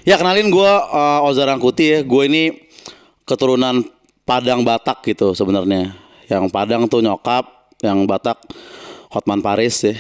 Ya kenalin gue Oza Rangkuti ya. Gue ini keturunan Padang Batak gitu sebenarnya. Yang Padang tuh nyokap, yang Batak Hotman Paris ya.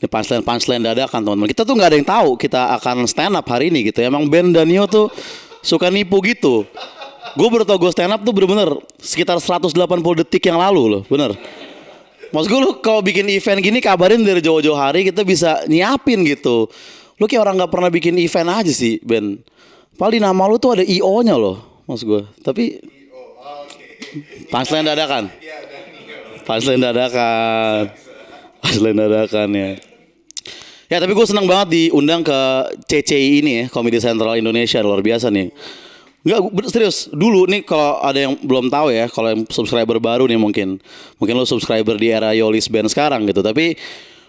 Ini punchline dadakan teman-teman. Kita tuh nggak ada yang tahu kita akan stand up hari ini gitu. Emang Ben Danio tuh suka nipu gitu. Gue baru tau gue stand up tuh bener-bener sekitar 180 detik yang lalu loh, bener. Maksud gue lu kalau bikin event gini kabarin dari jauh-jauh hari kita bisa nyiapin gitu. Lu kayak orang gak pernah bikin event aja sih Ben. Paling nama lu tuh ada IO-nya loh maksud gue. Tapi punchline dadakan. Punchline dadakan ya. Ya tapi gue senang banget diundang ke CCI ini ya, Comedy Central Indonesia, luar biasa nih. Enggak, serius. Dulu nih kalau ada yang belum tahu ya, kalau yang subscriber baru nih mungkin lo subscriber di era Yolis Band sekarang gitu. Tapi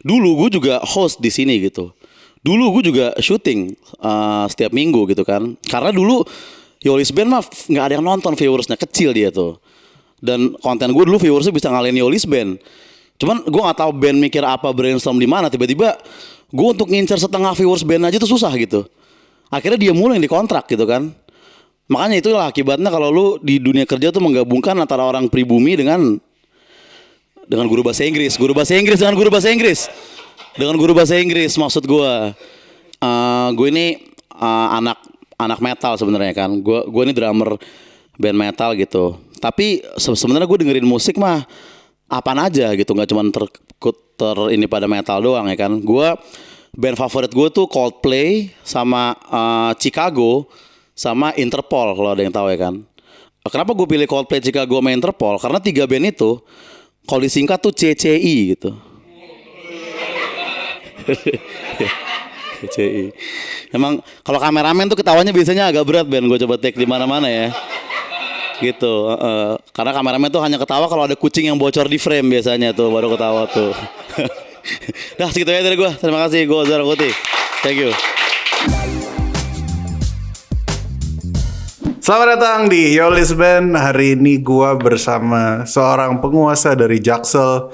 dulu gue juga host di sini gitu. Dulu gue juga syuting setiap minggu gitu kan. Karena dulu Yolis Band mah nggak ada yang nonton, viewersnya kecil dia tuh. Dan konten gue dulu viewersnya bisa ngalahin Yolis Band. Cuman gue nggak tahu band mikir apa, brainstorm di mana. Tiba-tiba gue untuk ngincer setengah viewers band aja tuh susah gitu. Akhirnya dia mulu yang dikontrak gitu kan. Makanya itulah akibatnya kalau lu di dunia kerja tuh menggabungkan antara orang pribumi dengan guru bahasa Inggris dengan guru bahasa Inggris. Dengan guru bahasa Inggris maksud gue. Gue ini anak metal sebenarnya kan. Gue ini drummer band metal gitu. Tapi sebenarnya gue dengerin musik mah apaan aja gitu, nggak cuma ini pada metal doang ya kan. Gue band favorit gue tuh Coldplay sama Chicago sama Interpol kalau ada yang tahu ya kan. Kenapa gue pilih Coldplay, Chicago sama Interpol? Karena 3 band itu kalau disingkat tuh CCI gitu. CCI. Emang kalau kameramen tuh ketawanya biasanya agak berat Ben, gue coba take di mana-mana ya. Gitu. Karena kameramen tuh hanya ketawa kalau ada kucing yang bocor di frame biasanya tuh baru ketawa tuh. Dah segitu aja dari gue. Terima kasih, gue Oza Rangkuti. Thank you. Selamat datang di Yolis Band. Hari ini gua bersama seorang penguasa dari Jaksel.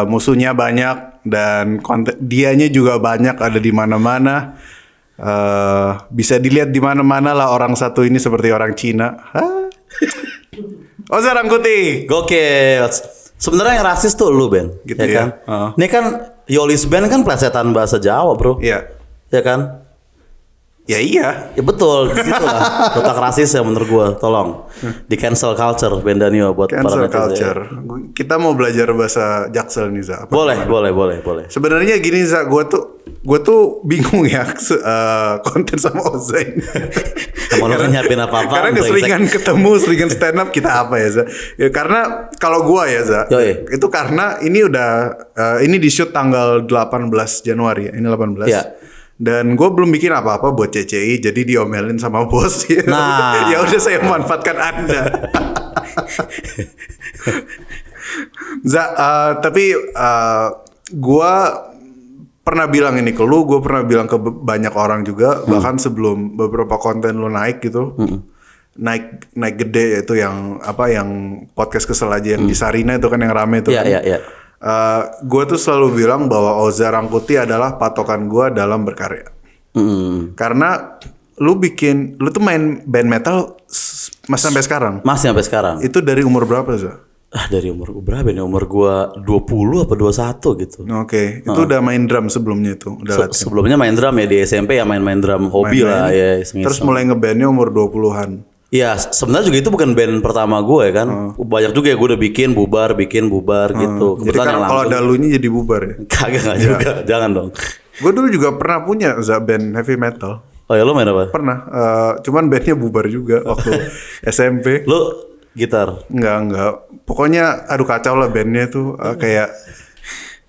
Musuhnya banyak dan dianya juga banyak, ada di mana-mana. Bisa dilihat di mana-mana lah orang satu ini seperti orang Cina. Oza Rangkuti. Gokil. Sebenarnya yang rasis tuh lu Ben, gitu ya kan? Ini kan Yolis Band kan plesetan bahasa Jawa, Bro. Iya. Ya kan? Ya iya. Ya betul, disitulah letak rasis ya menurut gue. Tolong di cancel culture Ben Danio buat cancel para culture. Ya. Kita mau belajar bahasa Jaksel nih Za. Boleh. Sebenarnya gini Za, gue tuh bingung ya konten sama Oza ini. Mau nyiapin apa-apa? Karena keseringan ketemu, seringan stand up kita apa ya Za? Ya, karena kalau gue ya Za, itu karena ini udah ini di shoot tanggal 18 Januari ya. Ini 18. Ya. Dan gue belum bikin apa-apa buat CCI, jadi diomelin sama bos. Nah, ya udah saya manfaatkan Anda. Tapi gue pernah bilang ini ke lu, gue pernah bilang ke banyak orang juga, bahkan sebelum beberapa konten lu naik gitu, naik gede itu yang podcast kesel aja yang di Sarina itu kan yang rame itu. Iya. Gue tuh selalu bilang bahwa Oza Rangkuti adalah patokan gue dalam berkarya. Karena lu tuh main band metal masih sampai sekarang. Masih sampai sekarang. Itu dari umur berapa Za? Dari umur berapa nih? Umur gue 20 apa 21 gitu. Oke. Itu udah main drum sebelumnya itu? Sebelumnya main drum ya di SMP ya main drum hobi lah ya. Terus mulai ngebandnya umur 20-an. Iya, sebenarnya juga itu bukan band pertama gue ya kan. Banyak juga ya gue udah bikin bubar gitu. Jadi kan kalau ada lu ini jadi bubar ya? Kagak juga, jangan dong. Gue dulu juga pernah punya band heavy metal. Oh ya, lu main apa? Pernah, cuman bandnya bubar juga waktu SMP. Lu gitar? Enggak. Pokoknya aduh kacau lah bandnya tuh. Kayak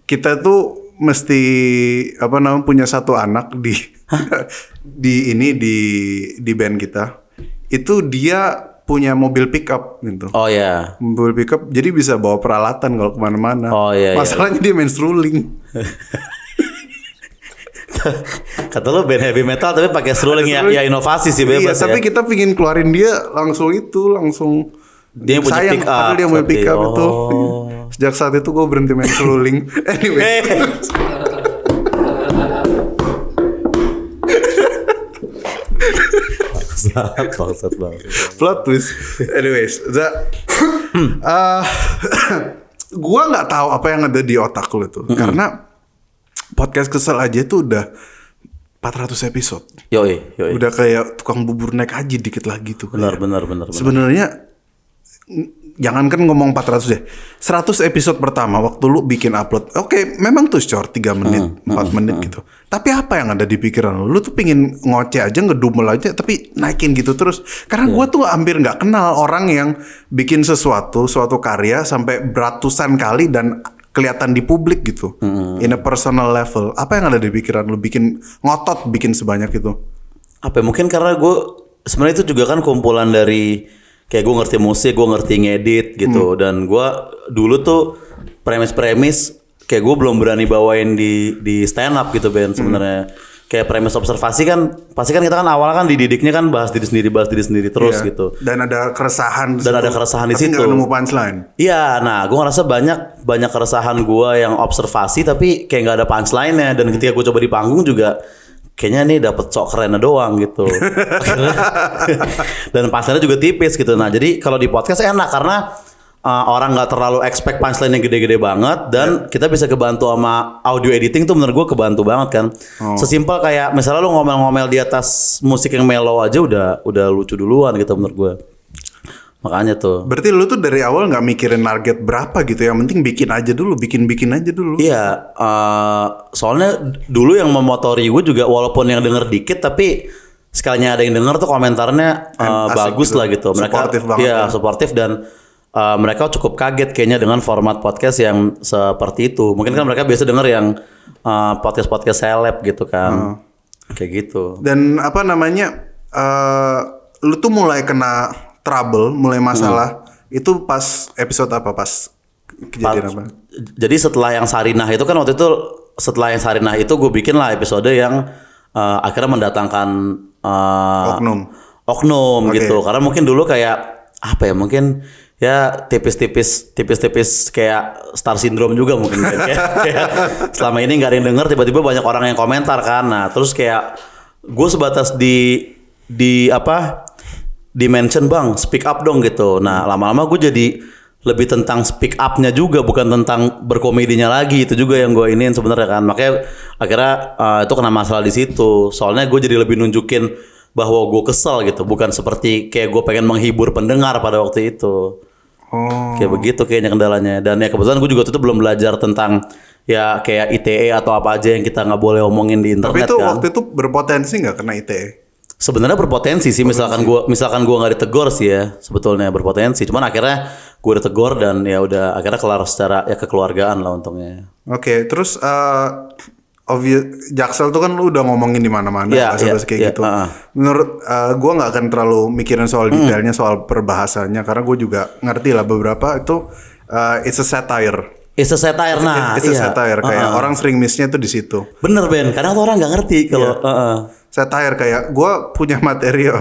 kita tuh mesti punya satu anak di band kita. Itu dia punya mobil pickup gitu. Oh ya. Mobil pickup, jadi bisa bawa peralatan kalau kemana-mana. Oh iya. Masalahnya dia main strolling. Kata lo band heavy metal tapi pakai strolling ya inovasi sih bebas. Iya, tapi kita pingin keluarin dia langsung. Dia punya sayang, pick up. padahal dia punya pick up itu. Sejak saat itu gue berhenti main strolling. Anyway. Bangsat. Plot twist. Anyways, gua nggak tahu apa yang ada di otak lu tuh. Karena podcast Kesel aja tuh udah 400 episode. Yoi. Udah kayak tukang bubur naik haji dikit lagi tuh. Benar. Sebenarnya jangankan ngomong 400 deh. 100 episode pertama waktu lu bikin upload. Oke, memang tuh short 3 menit, 4 menit gitu. Tapi apa yang ada di pikiran lu? Lu tuh pingin ngoceh aja, ngedumel aja tapi naikin gitu terus. Karena gua tuh hampir nggak kenal orang yang bikin suatu karya sampai beratusan kali dan kelihatan di publik gitu. In a personal level. Apa yang ada di pikiran lu bikin ngotot bikin sebanyak itu? Apa ya, mungkin karena gue sebenarnya itu juga kan kumpulan dari kayak gue ngerti musik, gue ngerti ngedit gitu. Dan gue dulu tuh premis kayak gue belum berani bawain di stand up gitu Ben sebenarnya. Kayak premis observasi kan pasti kan kita kan awalnya kan dididiknya kan bahas diri sendiri terus gitu. Dan ada keresahan di situ. Nggak nemu punchline. Iya, nah gue ngerasa banyak keresahan gue yang observasi tapi kayak nggak ada punchline-nya. Dan ketika gue coba di panggung juga kayaknya nih dapet sok kerennya doang gitu. Dan punchline-nya juga tipis gitu. Nah jadi kalau di podcast enak karena orang nggak terlalu expect punchline yang gede-gede banget dan kita bisa kebantu sama audio editing tuh menurut gue kebantu banget kan. Sesimpel kayak misalnya lu ngomel-ngomel di atas musik yang mellow aja udah lucu duluan gitu menurut gue. Makanya tuh. Berarti lu tuh dari awal nggak mikirin target berapa gitu, yang penting bikin aja dulu. Iya, soalnya dulu yang memotori gue juga walaupun yang denger dikit tapi sekalinya ada yang denger tuh komentarnya bagus gitu lah gitu. Mereka supportive banget. Iya, supportif dan mereka cukup kaget kayaknya dengan format podcast yang seperti itu. Mungkin kan mereka biasa denger yang podcast seleb gitu kan. Kayak gitu. Dan apa namanya, lu tuh mulai kena trouble, mulai masalah itu pas episode apa, pas kejadian apa? Jadi setelah yang Sarinah itu kan waktu itu gue bikin lah episode yang akhirnya mendatangkan oknum gitu. Karena mungkin dulu kayak apa ya, mungkin ya tipis-tipis kayak star syndrome juga mungkin kan. kayak selama ini nggak ada yang denger, tiba-tiba banyak orang yang komentar kan. Nah terus kayak gue sebatas di mention bang speak up dong gitu. Nah lama-lama gue jadi lebih tentang speak up-nya juga, bukan tentang berkomedinya lagi. Itu juga yang gue iniin sebenarnya kan. Makanya akhirnya itu kena masalah di situ. Soalnya gue jadi lebih nunjukin bahwa gue kesel gitu, bukan seperti kayak gue pengen menghibur pendengar pada waktu itu. Kayak begitu kayaknya kendalanya. Dan ya kebetulan gue juga tuh belum belajar tentang ya kayak ITE atau apa aja yang kita nggak boleh omongin di internet. Tapi itu kan. waktu itu berpotensi nggak kena ITE? Sebenarnya berpotensi sih, misalkan gue nggak ditegur sih ya, sebetulnya berpotensi. Cuman akhirnya gue ditegur dan ya udah akhirnya kelar secara ya kekeluargaan lah untungnya. Oke, terus Jaksel tuh kan lu udah ngomongin di mana-mana bahasa-bahasa kayak gitu. Menurut gue nggak akan terlalu mikirin soal detailnya, soal perbahasannya, karena gue juga ngerti lah beberapa itu it's a satire. It's a satire, It's a satire, kayak orang sering miss-nya tuh di situ. Bener Ben, kadang tuh orang nggak ngerti kalau satire kayak gue punya materi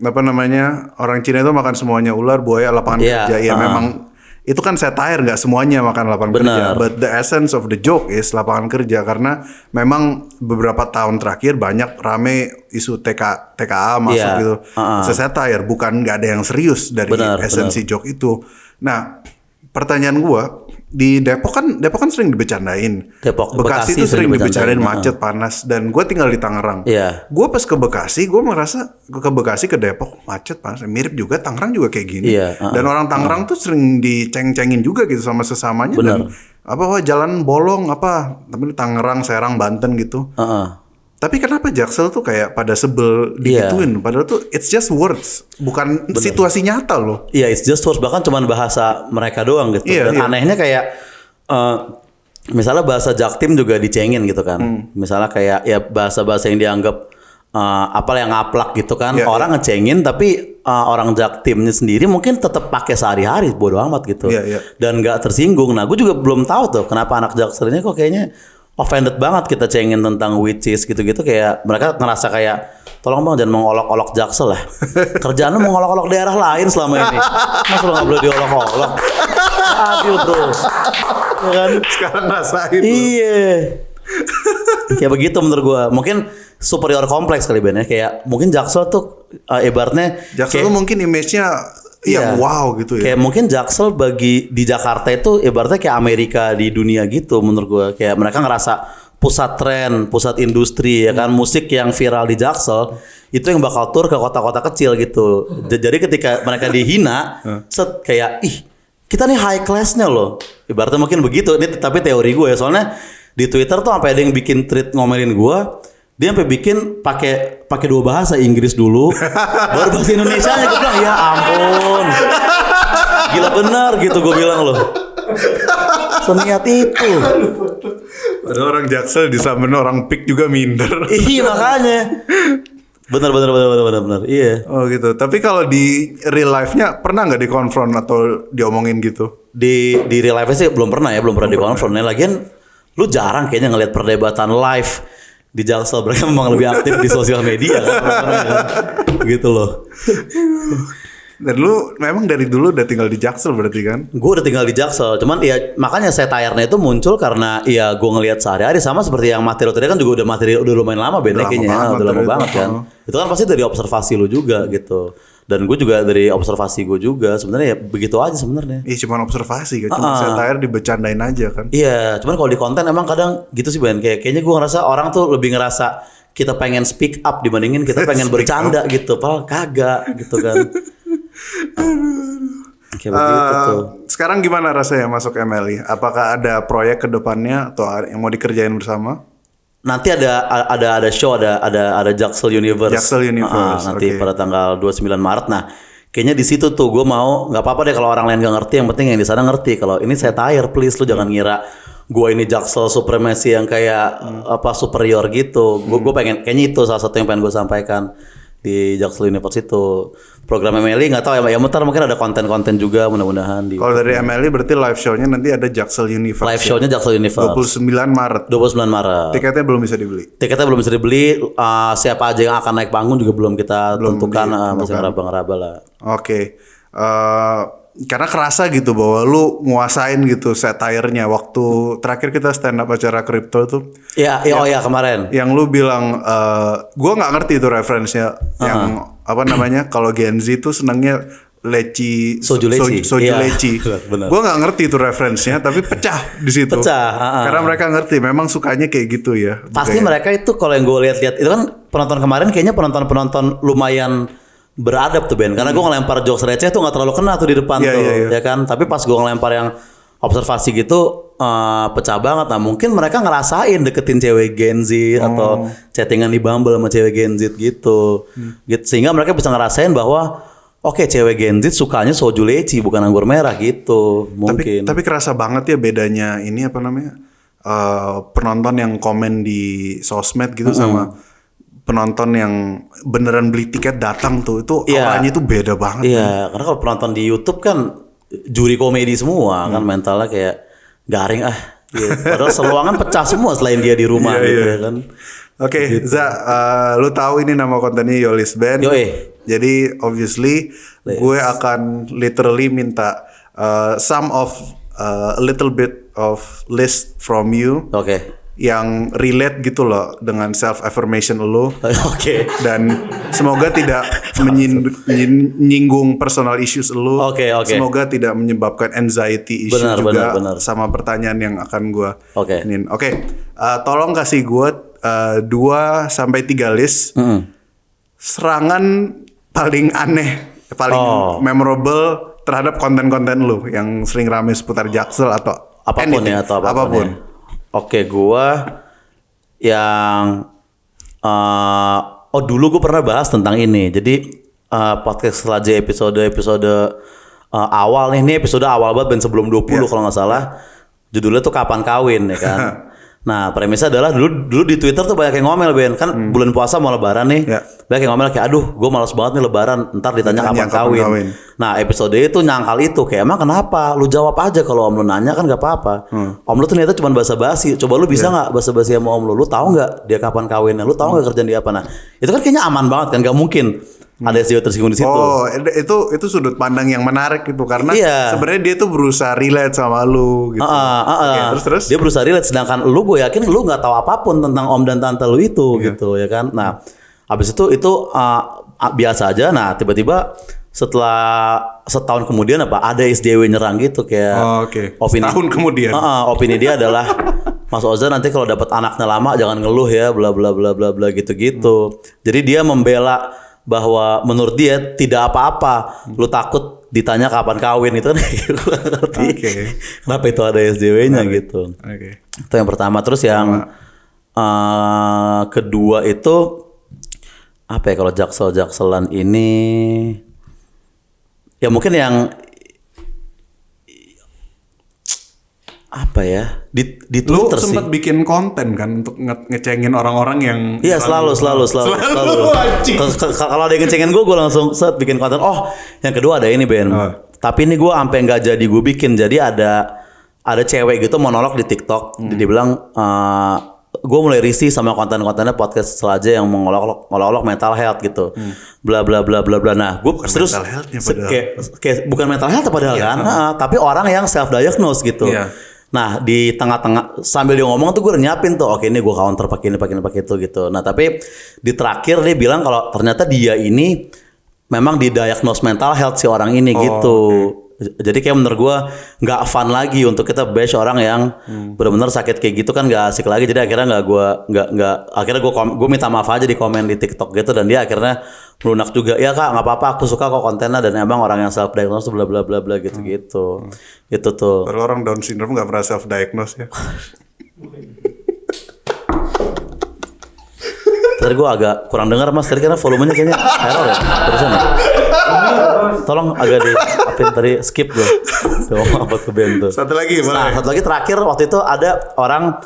apa namanya, orang Cina itu makan semuanya ular, buaya, lapangan kerja. Ya memang itu kan satire, nggak semuanya makan lapangan kerja. But the essence of the joke is lapangan kerja, karena memang beberapa tahun terakhir banyak rame isu TKA masuk gitu. It's a satire, bukan nggak ada yang serius dari esensi joke itu. Nah, pertanyaan gue, di Depok kan sering dibecandain. Bekasi itu sering dibicarain macet, panas, dan gue tinggal di Tangerang. Gue pas ke Bekasi, gue merasa ke Depok macet, panas, mirip juga. Tangerang juga kayak gini. Dan orang Tangerang tuh sering diceng-cengin juga gitu sama sesamanya. Dan wah jalan bolong tapi Tangerang, Serang, Banten gitu. Tapi kenapa Jaksel tuh kayak pada sebel digituin? Padahal tuh it's just words, bukan situasi nyata loh. Iya, it's just words, bahkan cuman bahasa mereka doang gitu. Dan anehnya kayak misalnya bahasa Jaktim juga dicengin gitu kan. Misalnya kayak ya bahasa-bahasa yang dianggap yang ngaplak gitu kan. Orang ngecengin, tapi orang Jaktimnya sendiri mungkin tetap pakai sehari-hari, bodo amat gitu. Dan nggak tersinggung. Nah, gue juga belum tahu tuh kenapa anak Jaksel ini kok kayaknya offended banget kita cengin tentang witches gitu-gitu. Kayak mereka ngerasa kayak tolong bang jangan mengolok-olok Jaksel lah. Kerjaan lu mengolok-olok daerah lain selama ini. Masa lu gak boleh diolok-olok? Adil bro. Ya kan? Sekarang rasain. Iya. Kayak begitu menurut gua. Mungkin superior kompleks kali Ben ya. Kayak mungkin Jaksel tuh ibaratnya Jaksel kayak, tuh mungkin image-nya yang wow gitu ya. Kayak mungkin Jaksel di Jakarta itu ibaratnya kayak Amerika di dunia gitu menurut gue. Kayak mereka ngerasa pusat tren, pusat industri ya kan, musik yang viral di Jaksel itu yang bakal tur ke kota-kota kecil gitu. Jadi ketika mereka dihina, set kayak ih kita nih high class-nya loh. Ibaratnya mungkin begitu. Ini tapi teori gue ya. Soalnya di Twitter tuh sampai ada yang bikin tweet ngomelin gue. Dia sampai bikin pakai 2 bahasa, Inggris dulu, baru bahasa Indonesianya. Gue bilang ya ampun, gila benar gitu gue bilang loh. Seniat itu. Padahal orang Jaksel disamperin orang PIK juga minder. Iya makanya. Benar. Iya. Oh gitu. Tapi kalau di real life-nya pernah nggak dikonfront atau diomongin gitu? Di real life sih belum pernah dikonfront. Nah, lagian lu jarang kayaknya ngelihat perdebatan live di Jaksel. Mereka memang lebih aktif di sosial media kan. Gitu loh. Dan lu memang dari dulu udah tinggal di Jaksel berarti kan? Gue udah tinggal di Jaksel, cuman ya makanya satire-nya itu muncul karena ya gue ngelihat sehari-hari sama seperti yang materi tadi kan juga udah lumayan lama bedanya kayaknya, udah lama banget kan. Itu kan pasti dari observasi lu juga gitu. Dan gue juga dari observasi gue juga sebenarnya ya begitu aja sebenarnya. Iya cuma observasi kan, cuma satire dibecandain aja kan. Iya, cuman kalau di konten emang kadang gitu sih Ben, kayaknya gue ngerasa orang tuh lebih ngerasa kita pengen speak up dibandingin kita pengen bercanda gitu, padahal kagak gitu kan. Kayak begitu tuh. Sekarang gimana rasanya masuk MLI? Apakah ada proyek ke depannya atau yang mau dikerjain bersama? Nanti ada show ada Jaksel Universe. Jaksel Universe. Nanti pada tanggal 29 Maret. Nah, kayaknya di situ tuh gue mau nggak apa-apa deh kalau orang lain nggak ngerti, yang penting yang di sana ngerti. Kalau ini satire, please lu jangan ngira gue ini Jaksel supremasi yang kayak apa superior gitu. Gue pengen kayaknya itu salah satu yang pengen gue sampaikan di Jaksel Universe itu. Program MLI nggak tahu ya bentar mungkin ada konten-konten juga mudah-mudahan di. Kalau dari MLI berarti live show-nya nanti ada Jaksel Universe. Live show-nya Jaksel Universe 29 Maret. 29 Maret. Tiketnya belum bisa dibeli. Tiketnya belum bisa dibeli. Siapa aja yang akan naik panggung juga belum kita tentukan. Masih ngeraba-ngeraba lah. Oke. Karena kerasa gitu bahwa lu nguasain gitu satire-nya waktu terakhir kita stand up acara kripto tuh. Iya, kemarin. Yang lu bilang gua nggak ngerti itu referensinya yang apa namanya kalau Gen Z tuh senangnya soju leci. Gua nggak ngerti itu referensinya tapi pecah di situ. Karena mereka ngerti memang sukanya kayak gitu ya. Pasti mereka itu kalau yang gue lihat-lihat itu kan penonton kemarin kayaknya penonton lumayan beradab tuh Ben, karena gue ngelempar jokes receh tuh nggak terlalu kena tuh di depan ya kan, tapi pas gue ngelempar yang observasi gitu pecah banget. Nah mungkin mereka ngerasain deketin cewek Gen Z atau chattingan di Bumble sama cewek Gen Z gitu, sehingga mereka bisa ngerasain bahwa oke, cewek Gen Z sukanya soju leci bukan anggur merah gitu mungkin. Tapi kerasa banget ya bedanya ini apa namanya penonton yang komen di sosmed gitu sama penonton yang beneran beli tiket datang tuh itu auranya itu beda banget. Iya, karena kalau penonton di YouTube kan juri komedi semua kan mentalnya kayak garing gitu. Padahal seluangan pecah semua selain dia di rumah gitu ya kan. Oke, gitu. Za, lu tahu ini nama kontennya Yolis Band. Jadi obviously gue akan literally minta some of a little bit of list from you. Yang relate gitu loh dengan self affirmation lo. Dan semoga tidak menyinggung personal issues lo. Semoga tidak menyebabkan anxiety issue benar. Sama pertanyaan yang akan gue tolong kasih gue 2 sampai 3 list serangan paling aneh, paling memorable terhadap konten-konten lo yang sering rame seputar Jaksel atau apapun ya atau apapun. Gua yang dulu gue pernah bahas tentang ini. Jadi podcast setelah episode awal nih, ini episode awal banget ben sebelum 20 kalau nggak salah. Judulnya tuh Kapan Kawin ya kan. Nah premisnya adalah dulu di Twitter tuh banyak yang ngomel Ben, kan bulan puasa mau lebaran nih, banyak yang ngomel kayak aduh gue malas banget nih lebaran, ntar ditanya kapan kawin. Nah episode itu nyangkal itu kayak emang kenapa, lu jawab aja kalau om lu nanya kan gak apa-apa. Om lu ternyata cuma basa-basi, coba lu bisa gak basa-basi sama om lu tahu gak dia kapan kawinnya, lu tahu gak kerjaan dia apa. Nah itu kan kayaknya aman banget kan, gak mungkin ada SJW tersinggung di situ. Oh, itu sudut pandang yang menarik gitu karena Iya. sebenarnya dia tuh berusaha relate sama lu gitu. Oke, terus Dia berusaha relate, sedangkan lu, gue yakin lu nggak tahu apapun tentang om dan tante lu itu gitu ya kan. Nah, habis itu biasa aja. Nah, tiba-tiba setelah setahun kemudian ada SJW nyerang gitu kayak Oke. opini Setahun kemudian. opini dia adalah Mas Oza nanti kalau dapat anaknya lama jangan ngeluh ya bla bla bla bla bla gitu-gitu. Jadi dia membela bahwa menurut dia tidak apa-apa. Lu takut ditanya kapan kawin itu kan ngerti. Kenapa itu ada SJW-nya gitu. Oke. Itu yang pertama. Terus yang kedua itu apa ya, kalau Jakselan ini ya mungkin yang apa ya di Lu Twitter sih. sempat bikin konten kan untuk ngecengin orang-orang yang Iya selalu. anjing. Kalau ada yang ngecengin gue langsung bikin konten. Oh, yang kedua ada ini Ben. Tapi ini gue sampai nggak jadi gue bikin. Jadi ada cewek gitu monolog di TikTok. Dia bilang gue mulai risih sama konten-kontennya podcast Selaja yang mengolok-olok mental health gitu. Bla bla bla bla bla. Nah, gue terus kayak bukan mental health padahal kan. Tapi orang yang self diagnose gitu. Nah, di tengah-tengah sambil dia ngomong tuh gue udah nyiapin tuh, oke ini gue counter pakai itu gitu. Nah, tapi di terakhir dia bilang kalau ternyata dia ini memang didiagnose mental health si orang ini gitu. Jadi kayak menurut gue nggak fun lagi untuk kita bash orang yang benar-benar sakit kayak gitu kan, nggak asik lagi. Jadi akhirnya akhirnya gue minta maaf aja di komen di TikTok gitu, dan dia akhirnya melunak juga. Ya kak nggak apa-apa, aku suka kok kontennya dan emang orang yang self diagnose bla bla bla bla gitu. Itu tuh. Kalau orang Down syndrome nggak pernah self diagnose ya. Tadi gue agak kurang dengar mas tadi karena volumenya kayaknya error ya terusan ya. Tolong agak tadi skip gue. Apa ke band tuh. Satu lagi terakhir waktu itu ada orang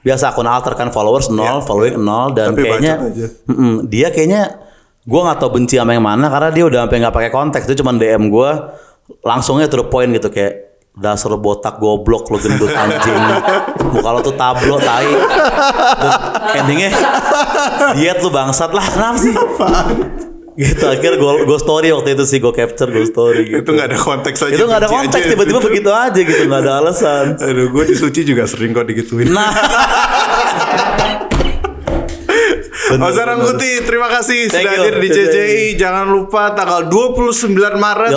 biasa akun alter kan, followers 0, following 0, dan tapi kayaknya dia kayaknya gue nggak tahu benci sama yang mana karena dia udah sampai nggak pakai konteks, itu cuma DM gue langsungnya to the point gitu kayak dasar botak goblok lo gendut anjing, muka lo tuh tablo tai, endingnya diet lu bangsat lah, kenapa sih? Gitu akhirnya gue story waktu itu sih, gue capture gue story gitu. Itu nggak ada konteks aja. Itu nggak ada konteks, tiba-tiba begitu aja gitu, nggak ada alasan. Aduh, gue di Suci juga sering kok digituin. Nah. Oza Rangkuti, terima kasih sudah hadir di CCI. Jangan lupa tanggal 29 Maret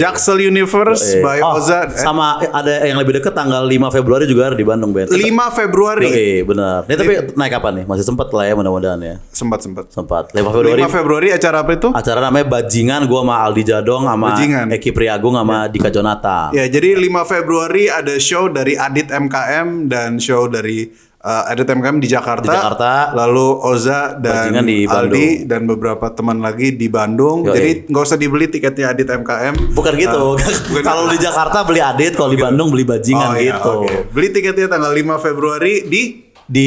Jaksel Universe by Oza. Sama ada yang lebih dekat tanggal 5 Februari juga ada di Bandung, Ben. 5 Februari. Benar. Ini tapi naik kapan nih? Masih sempat lah ya, mudah-mudahan ya. Sempat. 5 Februari. 5 Februari acara apa itu? Acara namanya Bajingan, gua sama Aldi Jadong sama Eki Priagung sama Dika Jonata. Ya, jadi 5 Februari ada show dari Adit MKM dan show dari Adit MKM di Jakarta. Lalu Oza dan Aldi dan beberapa teman lagi di Bandung. Jadi nggak usah dibeli tiketnya Adit MKM. Bukan gitu. Kalau di Jakarta beli Adit, kalau di Bandung beli Bajingan gitu. Beli tiketnya tanggal 5 Februari di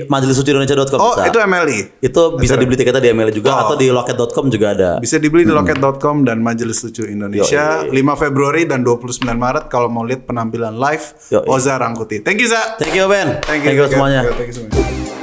majelislucuindonesia.com. Oh, bisa. Itu MLI. Itu bisa dibeli tiketnya di MLI juga atau di loket.com juga ada. Bisa dibeli di loket.com dan Majelis Lucu Indonesia 5 Februari dan 29 Maret kalau mau lihat penampilan live Oza Rangkuti. Thank you, Za. Thank you, Ben. Thank you semuanya. Thank you semuanya.